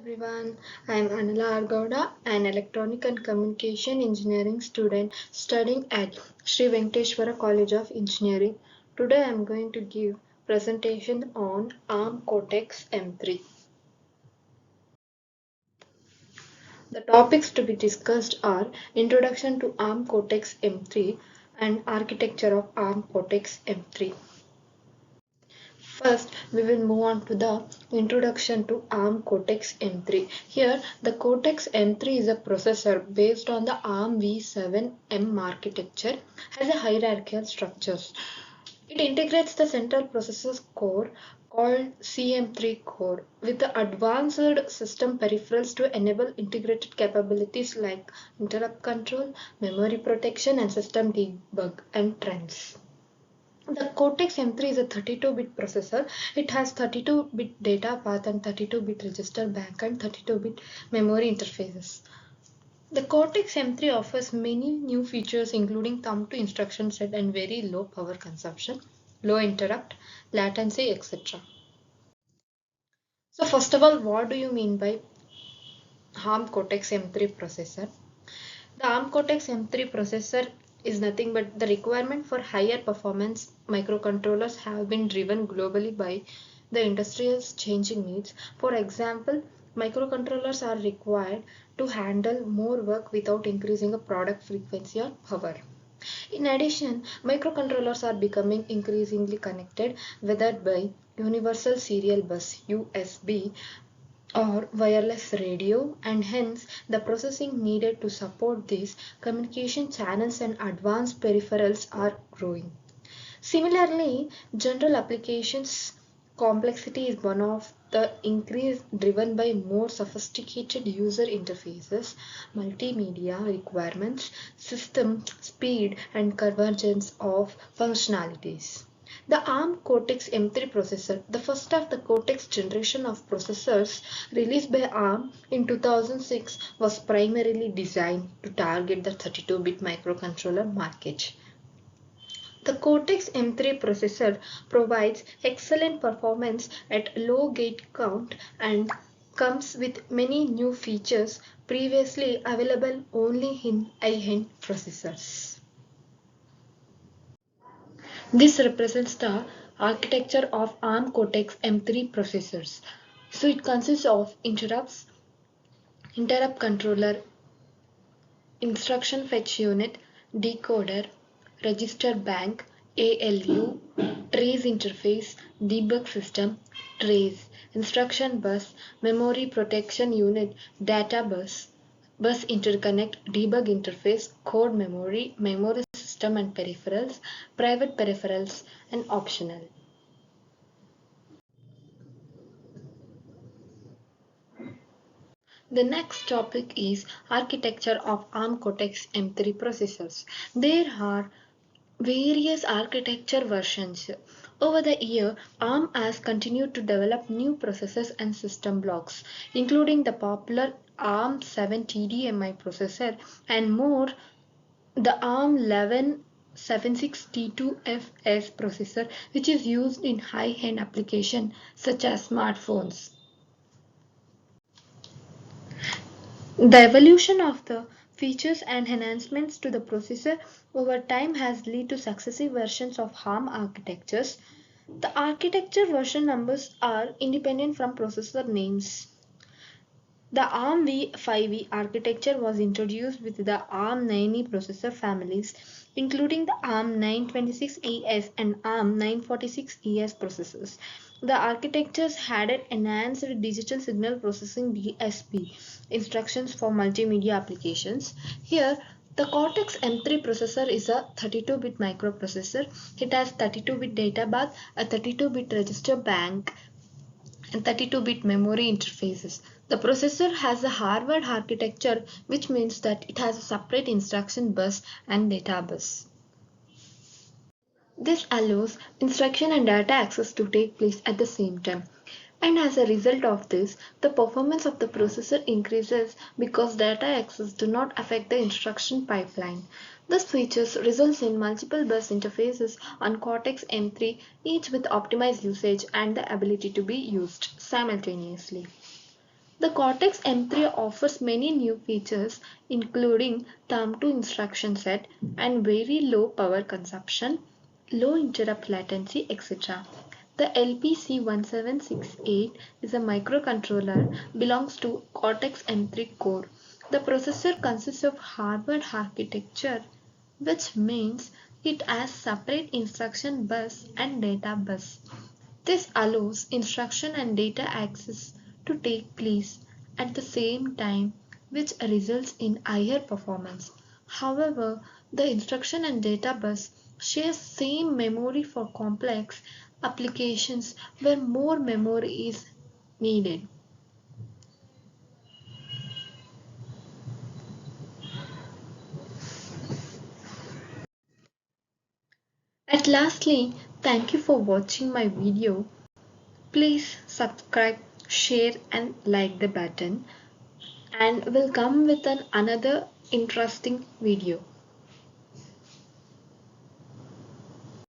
everyone, I am Anila Argauda, an Electronic and Communication Engineering student studying at Sri Venkateshwara College of Engineering. Today I am going to give presentation on ARM Cortex-M3. The topics to be discussed are Introduction to ARM Cortex-M3 and Architecture of ARM Cortex-M3. First, we will move on to the introduction to ARM Cortex-M3. Here, the Cortex-M3 is a processor based on the ARM v7M architecture, has a hierarchical structures. It integrates the central processor core called CM3 core with the advanced system peripherals to enable integrated capabilities like interrupt control, memory protection, and system debug and trends. The Cortex-M3 is a 32-bit processor. It has 32-bit data path and 32-bit register bank and 32-bit memory interfaces. The Cortex-M3 offers many new features including thumb to instruction set and very low power consumption, low interrupt, latency, etc. So first of all, what do you mean by ARM Cortex-M3 processor? The ARM Cortex-M3 processor is nothing but the requirement for higher performance microcontrollers have been driven globally by the industrial's changing needs. For example, microcontrollers are required to handle more work without increasing a product frequency or power. In addition, microcontrollers are becoming increasingly connected, whether by Universal Serial Bus (USB) or wireless radio, and hence the processing needed to support these communication channels and advanced peripherals are growing. Similarly, general applications complexity is one of the increase driven by more sophisticated user interfaces, multimedia requirements, system speed, and convergence of functionalities. The ARM Cortex-M3 processor, the first of the Cortex generation of processors released by ARM in 2006, was primarily designed to target the 32-bit microcontroller market. The Cortex-M3 processor provides excellent performance at low gate count and comes with many new features previously available only in high-end processors. This represents the architecture of ARM Cortex-M3 processors. So it consists of interrupt controller, instruction fetch unit, decoder, register bank, ALU, trace interface, debug system, trace, instruction bus, memory protection unit, data bus interconnect, debug interface, code memory, memory system and peripherals, private peripherals, and optional. The next topic is architecture of ARM Cortex-M3 processors. There are various architecture versions. Over the year, ARM has continued to develop new processors and system blocks, including the popular ARM 7 TDMI processor and more the ARM 1176T2FS processor, which is used in high-end applications such as smartphones. The evolution of the features and enhancements to the processor over time has led to successive versions of ARM architectures. The architecture version numbers are independent from processor names. The ARM v5e architecture was introduced with the ARM 9E processor families, including the ARM 926ES and ARM 946ES processors. The architectures had an enhanced digital signal processing DSP instructions for multimedia applications. Here, the Cortex-M3 processor is a 32-bit microprocessor. It has 32-bit data bus, a 32-bit register bank, and 32-bit memory interfaces. The processor has a Harvard architecture, which means that it has a separate instruction bus and data bus. This allows instruction and data access to take place at the same time. And as a result of this, the performance of the processor increases because data access do not affect the instruction pipeline. This features results in multiple bus interfaces on Cortex-M3, each with optimized usage and the ability to be used simultaneously. The Cortex-M3 offers many new features including the ARM2 instruction set and very low power consumption, low interrupt latency, etc. The LPC1768 is a microcontroller belongs to Cortex-M3 core. The processor consists of Harvard architecture, which means it has separate instruction bus and data bus. This allows instruction and data access to take place at the same time, which results in higher performance. However, the instruction and data bus share same memory for complex applications where more memory is needed. And lastly, thank you for watching my video. Please subscribe, share and like the button, and we'll come with another interesting video.